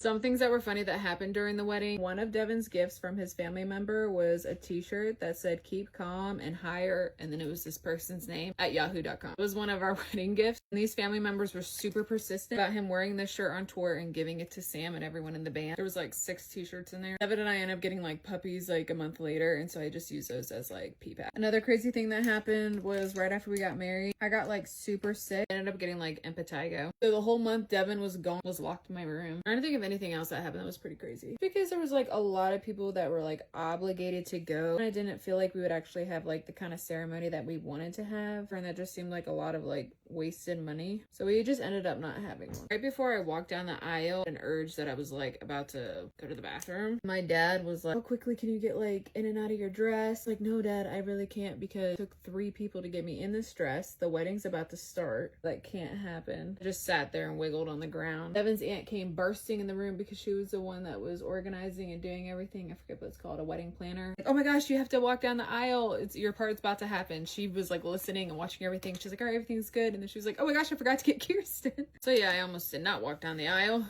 Some things that were funny that happened during the wedding. One of Devin's gifts from his family member was a t-shirt that said keep calm and hire, and then it was this person's name at yahoo.com. It was one of our wedding gifts. And these family members were super persistent about him wearing this shirt on tour and giving it to Sam and everyone in the band. There was like 6 t-shirts in there. Devin and I ended up getting like puppies like a month later, and so I just used those as like PPAP. Another crazy thing that happened was right after we got married, I got like super sick. I ended up getting like impetigo. So the whole month Devin was gone, was locked in my room. I don't think of anything else that happened that was pretty crazy, because there was like a lot of people that were like obligated to go, and I didn't feel like we would actually have like the kind of ceremony that we wanted to have, and that just seemed like a lot of like wasted money, so we just ended up not having one. Right before I walked down the aisle, an urge that I was like about to go to the bathroom, my dad was like, how quickly can you get like in and out of your dress? Like, no dad, I really can't, because it took 3 people to get me in this dress. The wedding's about to start. That can't happen. I just sat there and wiggled on the ground. Devin's aunt came bursting in the room because she was the one that was organizing and doing everything. I forget what it's called, a wedding planner. Like, oh my gosh, you have to walk down the aisle. It's your part's about to happen. She was like listening and watching everything. She's like, all right, everything's good. And then she was like, oh my gosh, I forgot to get Kirsten. So yeah, I almost did not walk down the aisle.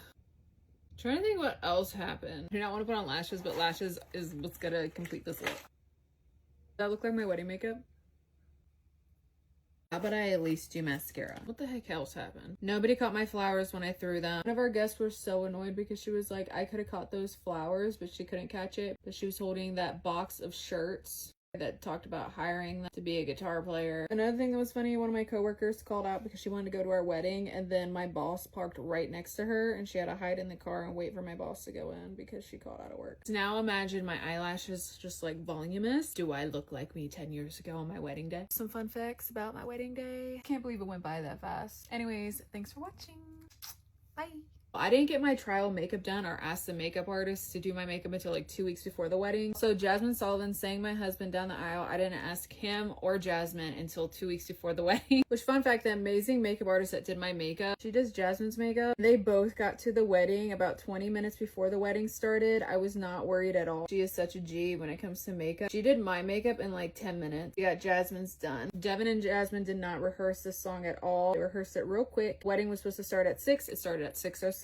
Trying to think what else happened. I do not want to put on lashes, but lashes is what's gonna complete this look. Does that look like my wedding makeup? How about I at least do mascara? What the heck else happened? Nobody caught my flowers when I threw them. One of our guests were so annoyed because she was like, I could have caught those flowers, but she couldn't catch it. But she was holding that box of shirts that talked about hiring them to be a guitar player. Another thing that was funny, one of my coworkers called out because she wanted to go to our wedding, and then my boss parked right next to her, and she had to hide in the car and wait for my boss to go in because she called out of work. So now imagine my eyelashes just like voluminous. Do I look like me 10 years ago on my wedding day? Some fun facts about my wedding day. Can't believe it went by that fast. Anyways, thanks for watching. Bye. I didn't get my trial makeup done or ask the makeup artist to do my makeup until like 2 weeks before the wedding. So Jasmine Sullivan sang my husband down the aisle. I didn't ask him or Jasmine until 2 weeks before the wedding. Which, fun fact, the amazing makeup artist that did my makeup, she does Jasmine's makeup. They both got to the wedding about 20 minutes before the wedding started. I was not worried at all. She is such a G when it comes to makeup. She did my makeup in like 10 minutes. We got Jasmine's done. Devin and Jasmine did not rehearse this song at all. They rehearsed it real quick. Wedding was supposed to start at 6. It started at 6:06.